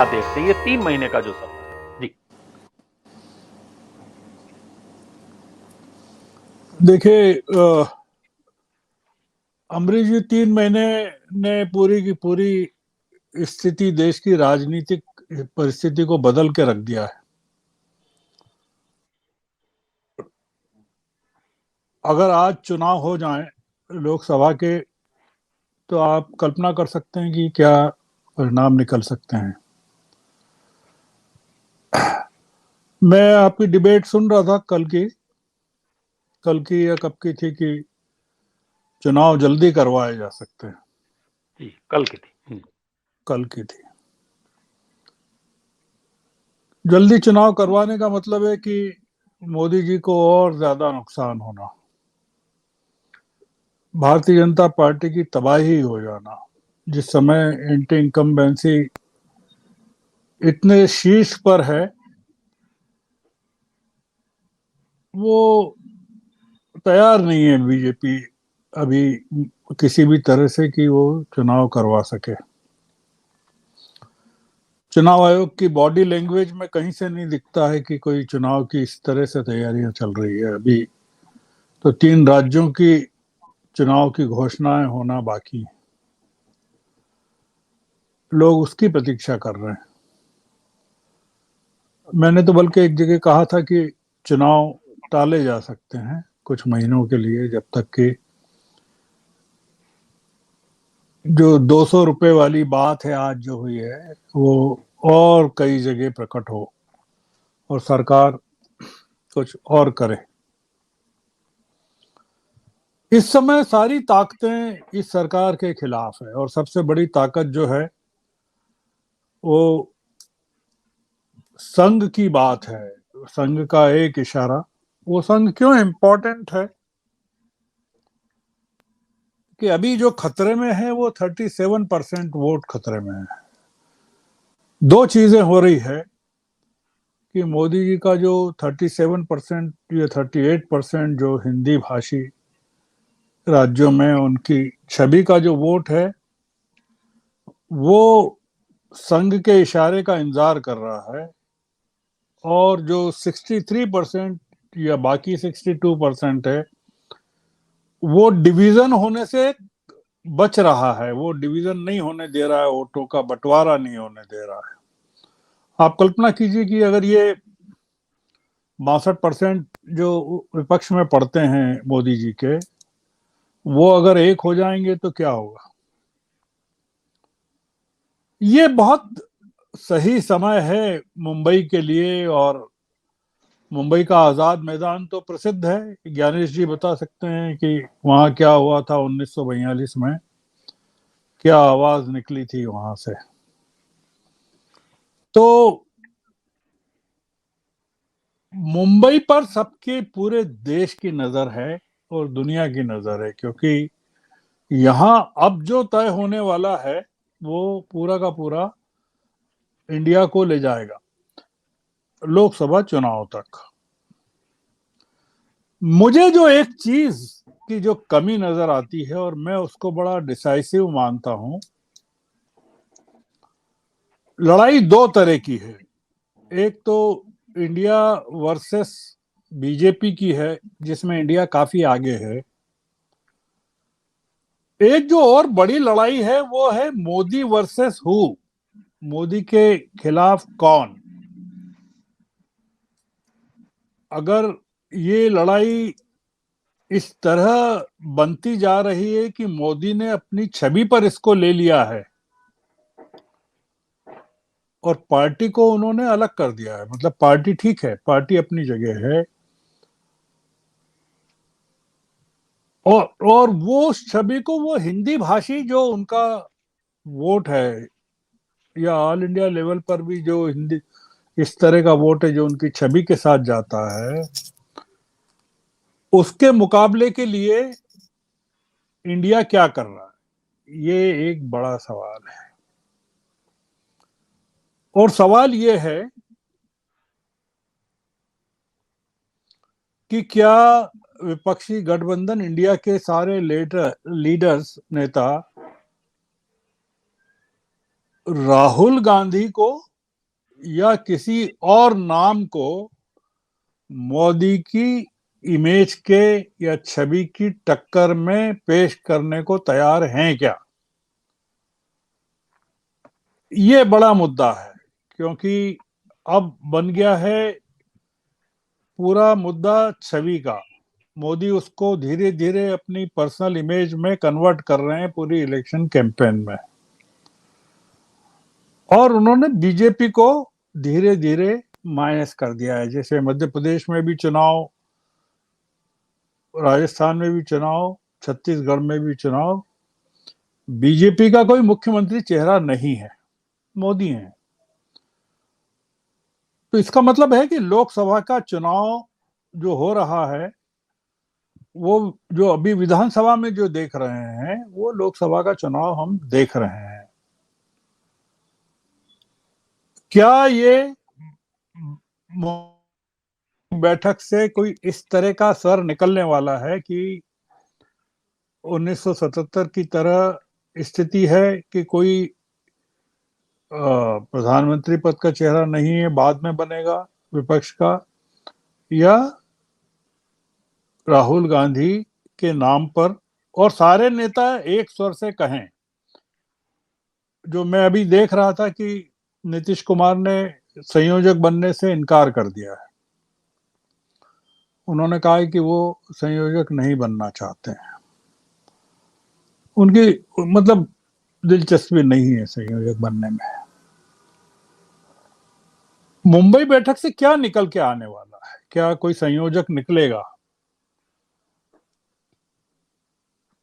देखते हैं ये 3 महीने का जो सफर है? जी। देखिए, अमरीश जी, 3 महीने ने पूरी की पूरी स्थिति, देश की राजनीतिक परिस्थिति को बदल के रख दिया है। अगर आज चुनाव हो जाएं लोकसभा के, तो आप कल्पना कर सकते हैं कि क्या परिणाम निकल सकते हैं। मैं आपकी डिबेट सुन रहा था कल की या कब की थी कि चुनाव जल्दी करवाए जा सकते हैं। जी, कल की थी। कल की थी। जल्दी चुनाव करवाने का मतलब है कि मोदी जी को और ज्यादा नुकसान होना, भारतीय जनता पार्टी की तबाही हो जाना। जिस समय एंटी इनकम्बेंसी इतने शीर्ष पर है, वो तैयार नहीं है बीजेपी अभी किसी भी तरह से कि वो चुनाव करवा सके। चुनाव आयोग की बॉडी लैंग्वेज में कहीं से नहीं दिखता है कि कोई चुनाव की इस तरह से तैयारियां चल रही है। अभी तो 3 राज्यों की चुनाव की घोषणाएं होना बाकी है। लोग उसकी प्रतीक्षा कर रहे हैं। मैंने तो बल्कि एक जगह कहा था कि चुनाव टाले जा सकते हैं कुछ महीनों के लिए, जब तक कि जो 200 रुपए वाली बात है आज जो हुई है वो और कई जगह प्रकट हो और सरकार कुछ और करे। इस समय सारी ताकतें इस सरकार के खिलाफ है, और सबसे बड़ी ताकत जो है वो संघ की बात है। संघ का एक इशारा। वो संघ क्यों इम्पोर्टेंट है कि अभी जो खतरे में है वो 37% वोट खतरे में है। दो चीजें हो रही है कि मोदी जी का जो 37% या 38% जो हिंदी भाषी राज्यों में उनकी छवि का जो वोट है, वो संघ के इशारे का इंतजार कर रहा है। और जो 63% या बाकी 62% है, वो डिवीजन होने से बच रहा है। वो डिवीजन नहीं होने दे रहा है, वोटों का बंटवारा नहीं होने दे रहा है। आप कल्पना कीजिए कि अगर ये 62% जो विपक्ष में पड़ते हैं मोदी जी के, वो अगर एक हो जाएंगे तो क्या होगा। ये बहुत सही समय है मुंबई के लिए। और मुंबई का आजाद मैदान तो प्रसिद्ध है। ज्ञानेश जी बता सकते हैं कि वहां क्या हुआ था 1942 में, क्या आवाज निकली थी वहां से। तो मुंबई पर सबके पूरे देश की नजर है और दुनिया की नजर है, क्योंकि यहाँ अब जो तय होने वाला है वो पूरा का पूरा इंडिया को ले जाएगा लोकसभा चुनाव तक। मुझे जो एक चीज की जो कमी नजर आती है, और मैं उसको बड़ा डिसाइसिव मानता हूं, लड़ाई दो तरह की है। एक तो इंडिया वर्सेस बीजेपी की है, जिसमें इंडिया काफी आगे है। एक जो और बड़ी लड़ाई है वो है मोदी वर्सेस हु, मोदी के खिलाफ कौन। अगर ये लड़ाई इस तरह बनती जा रही है कि मोदी ने अपनी छवि पर इसको ले लिया है और पार्टी को उन्होंने अलग कर दिया है, मतलब पार्टी ठीक है, पार्टी अपनी जगह है, और वो छवि को वो हिंदी भाषी जो उनका वोट है, या ऑल इंडिया लेवल पर भी जो हिंदी इस तरह का वोट है जो उनकी छवि के साथ जाता है, उसके मुकाबले के लिए इंडिया क्या कर रहा है, ये एक बड़ा सवाल है। और सवाल ये है कि क्या विपक्षी गठबंधन इंडिया के सारे लीडर्स नेता राहुल गांधी को या किसी और नाम को मोदी की इमेज के या छवि की टक्कर में पेश करने को तैयार हैं क्या? ये बड़ा मुद्दा है, क्योंकि अब बन गया है पूरा मुद्दा छवि का। मोदी उसको धीरे धीरे अपनी पर्सनल इमेज में कन्वर्ट कर रहे हैं पूरी इलेक्शन कैंपेन में, और उन्होंने बीजेपी को धीरे धीरे माइनस कर दिया है। जैसे मध्य प्रदेश में भी चुनाव, राजस्थान में भी चुनाव, छत्तीसगढ़ में भी चुनाव, बीजेपी का कोई मुख्यमंत्री चेहरा नहीं है, मोदी है। तो इसका मतलब है कि लोकसभा का चुनाव जो हो रहा है, वो जो अभी विधानसभा में जो देख रहे हैं, वो लोकसभा का चुनाव हम देख रहे हैं। क्या ये बैठक से कोई इस तरह का स्वर निकलने वाला है कि 1977 की तरह स्थिति है कि कोई प्रधानमंत्री पद का चेहरा नहीं है, बाद में बनेगा विपक्ष का, या राहुल गांधी के नाम पर और सारे नेता एक स्वर से कहें? जो मैं अभी देख रहा था कि नीतीश कुमार ने संयोजक बनने से इनकार कर दिया है। उन्होंने कहा है कि वो संयोजक नहीं बनना चाहते हैं, उनकी मतलब दिलचस्पी नहीं है संयोजक बनने में। मुंबई बैठक से क्या निकल के आने वाला है? क्या कोई संयोजक निकलेगा?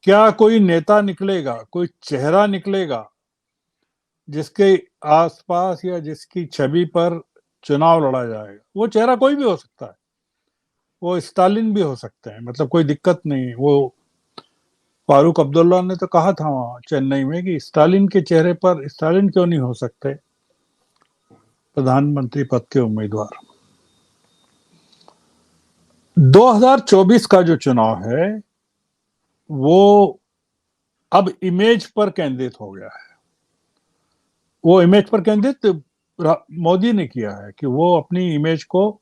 क्या कोई नेता निकलेगा, कोई चेहरा निकलेगा जिसके आसपास या जिसकी छवि पर चुनाव लड़ा जाएगा? वो चेहरा कोई भी हो सकता है, वो स्टालिन भी हो सकते हैं, मतलब कोई दिक्कत नहीं। वो फारूक अब्दुल्ला ने तो कहा था वहां चेन्नई में कि स्टालिन के चेहरे पर, स्टालिन क्यों नहीं हो सकते प्रधानमंत्री पद के उम्मीदवार? 2024 का जो चुनाव है वो अब इमेज पर केंद्रित हो गया है। वो इमेज पर केंद्रित मोदी ने किया है कि वो अपनी इमेज को,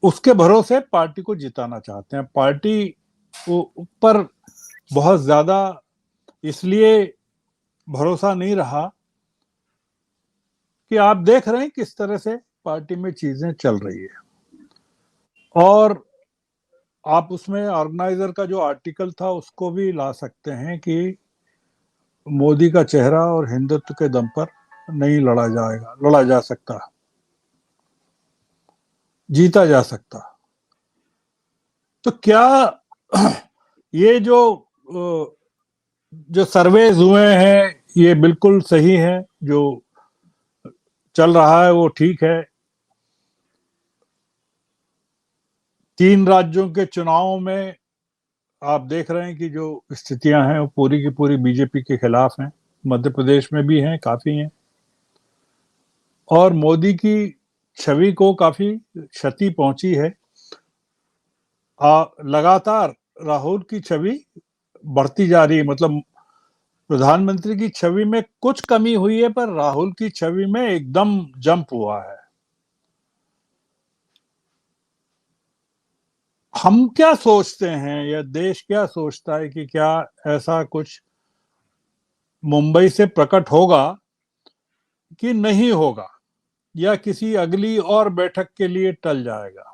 उसके भरोसे पार्टी को जिताना चाहते हैं। पार्टी ऊपर बहुत ज्यादा इसलिए भरोसा नहीं रहा कि आप देख रहे हैं किस तरह से पार्टी में चीजें चल रही है, और आप उसमें ऑर्गेनाइजर का जो आर्टिकल था उसको भी ला सकते हैं कि मोदी का चेहरा और हिंदुत्व के दम पर नहीं लड़ा जा सकता, जीता जा सकता। तो क्या ये जो सर्वेज हुए हैं ये बिल्कुल सही है? जो चल रहा है वो ठीक है? 3 राज्यों के चुनावों में आप देख रहे हैं कि जो स्थितियां हैं वो पूरी की पूरी बीजेपी के खिलाफ हैं। मध्य प्रदेश में भी हैं, काफी हैं, और मोदी की छवि को काफी क्षति पहुंची है। लगातार राहुल की छवि बढ़ती जा रही है, मतलब प्रधानमंत्री की छवि में कुछ कमी हुई है, पर राहुल की छवि में एकदम जंप हुआ है। हम क्या सोचते हैं या देश क्या सोचता है कि क्या ऐसा कुछ मुंबई से प्रकट होगा कि नहीं होगा, या किसी अगली और बैठक के लिए टल जाएगा?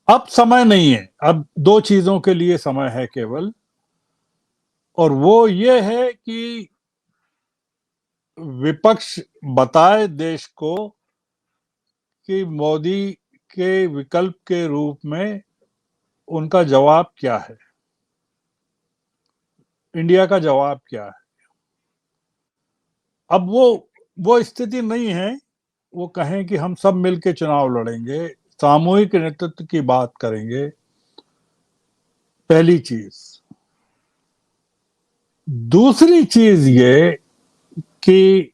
अब समय नहीं है, अब 2 चीजों के लिए समय है केवल, और वो ये है कि विपक्ष बताए देश को कि मोदी के विकल्प के रूप में उनका जवाब क्या है, इंडिया का जवाब क्या है। अब वो स्थिति नहीं है वो कहें कि हम सब मिलकर चुनाव लड़ेंगे, सामूहिक नेतृत्व की बात करेंगे, पहली चीज। दूसरी चीज ये कि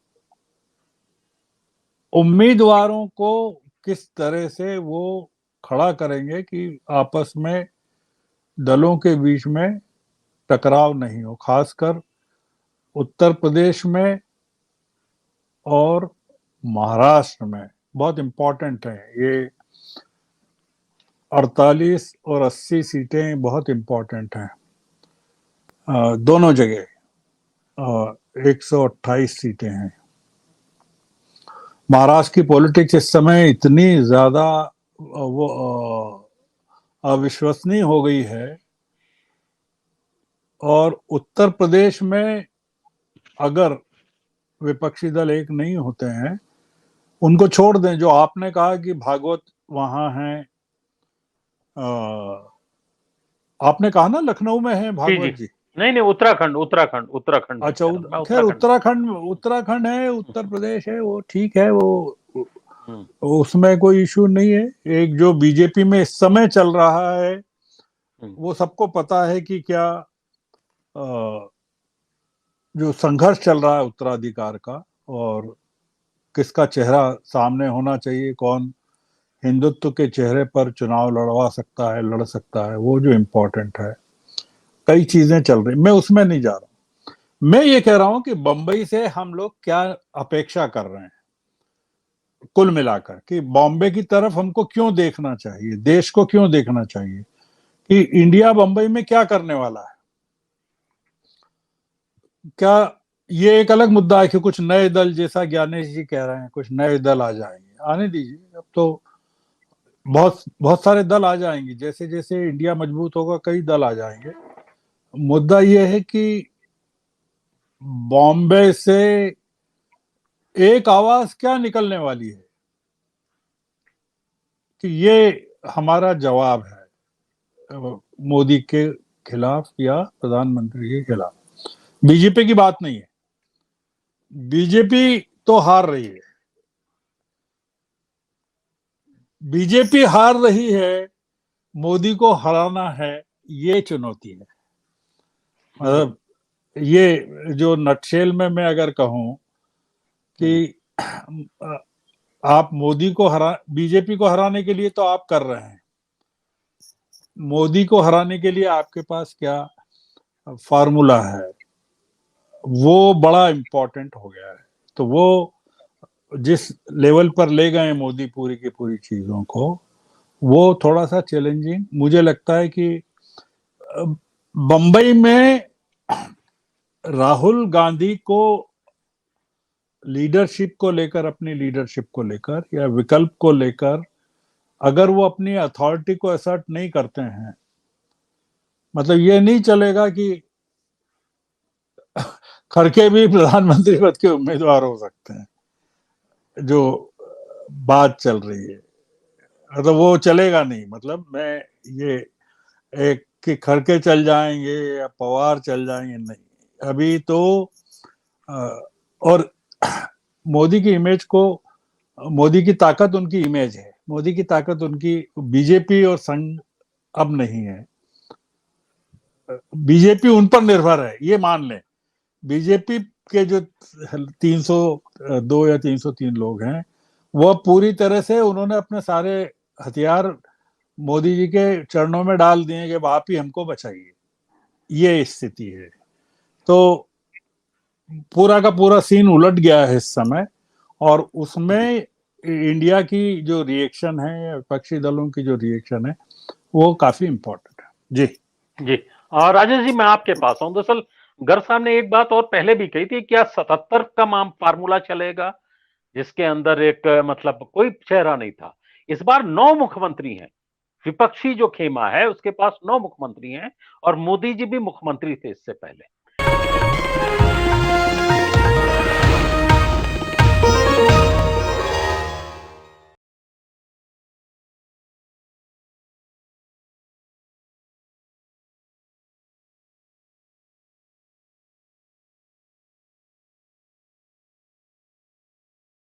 उम्मीदवारों को किस तरह से वो खड़ा करेंगे कि आपस में दलों के बीच में टकराव नहीं हो। खासकर उत्तर प्रदेश में और महाराष्ट्र में बहुत इंपॉर्टेंट है ये 48 और 80 सीटें बहुत इंपॉर्टेंट हैं दोनों जगह 128 सीटें हैं। महाराष्ट्र की पॉलिटिक्स इस समय इतनी ज्यादा वो अविश्वसनीय हो गई है, और उत्तर प्रदेश में अगर विपक्षी दल एक नहीं होते हैं, उनको छोड़ दें, जो आपने कहा कि भागवत वहां हैं, आपने कहा ना लखनऊ में है भागवत जी। नहीं नहीं, उत्तराखंड उत्तराखंड उत्तराखंड की अच्छा, कह रहा हूं, मैं खैर उत्तराखंड। उत्तराखंड है, उत्तर प्रदेश है, वो ठीक है, वो हम्म, उसमें कोई इशू नहीं है। एक जो बीजेपी में इस समय चल रहा है, वो सबको पता है कि क्या जो संघर्ष चल रहा है उत्तराधिकार का, और किसका चेहरा सामने होना चाहिए, कौन हिंदुत्व के चेहरे पर चुनाव लड़ सकता है, वो जो इम्पोर्टेंट है। कई चीजें चल रही, मैं उसमें नहीं जा रहा हूं। मैं ये कह रहा हूं कि बंबई से हम लोग क्या अपेक्षा कर रहे हैं कुल मिलाकर, कि बॉम्बे की तरफ हमको क्यों देखना चाहिए, देश को क्यों देखना चाहिए कि इंडिया बंबई में क्या करने वाला है। क्या ये एक अलग मुद्दा है कि कुछ नए दल, जैसा ज्ञानेश जी कह रहे हैं, कुछ नए दल आ जाएंगे, आने दीजिए, अब तो बहुत बहुत सारे दल आ जाएंगे, जैसे जैसे इंडिया मजबूत होगा कई दल आ जाएंगे। मुद्दा यह है कि बॉम्बे से एक आवाज क्या निकलने वाली है, कि ये हमारा जवाब है मोदी के खिलाफ या प्रधानमंत्री के खिलाफ। बीजेपी की बात नहीं है, बीजेपी तो हार रही है, बीजेपी हार रही है, मोदी को हराना है, ये चुनौती है। मतलब ये जो नटशेल में मैं अगर कहूं कि आप मोदी को बीजेपी को हराने के लिए तो आप कर रहे हैं, मोदी को हराने के लिए आपके पास क्या फार्मूला है, वो बड़ा इंपॉर्टेंट हो गया है। तो वो जिस लेवल पर ले गए मोदी पूरी की पूरी चीजों को, वो थोड़ा सा चैलेंजिंग मुझे लगता है कि बंबई में राहुल गांधी को लीडरशिप को लेकर, अपनी लीडरशिप को लेकर या विकल्प को लेकर, अगर वो अपनी अथॉरिटी को असर्ट नहीं करते हैं, मतलब ये नहीं चलेगा कि खड़के भी प्रधानमंत्री पद के उम्मीदवार हो सकते हैं, जो बात चल रही है, मतलब वो चलेगा नहीं। मतलब मैं ये एक कि खड़के चल जाएंगे या पवार चल जाएंगे, नहीं, अभी तो और मोदी की इमेज को, मोदी की ताकत उनकी इमेज है, मोदी की ताकत उनकी बीजेपी और संघ अब नहीं है। बीजेपी उन पर निर्भर है, ये मान लें। बीजेपी के जो 302 या 303 लोग हैं, वह पूरी तरह से उन्होंने अपने सारे हथियार मोदी जी के चरणों में डाल दिए कि आप ही हमको बचाइए, ये स्थिति है। तो पूरा का पूरा सीन उलट गया है इस समय, और उसमें इंडिया की जो रिएक्शन है, विपक्षी दलों की जो रिएक्शन है, वो काफी इंपॉर्टेंट है। जी जी। और राजेश जी, मैं आपके पास हूं। दरअसल गर्ग साहब ने एक बात और पहले भी कही थी, क्या 77 का फार्मूला चलेगा, जिसके अंदर एक मतलब कोई चेहरा नहीं था। इस बार 9 मुख्यमंत्री हैं, विपक्षी जो खेमा है उसके पास 9 मुख्यमंत्री हैं, और मोदी जी भी मुख्यमंत्री थे इससे पहले।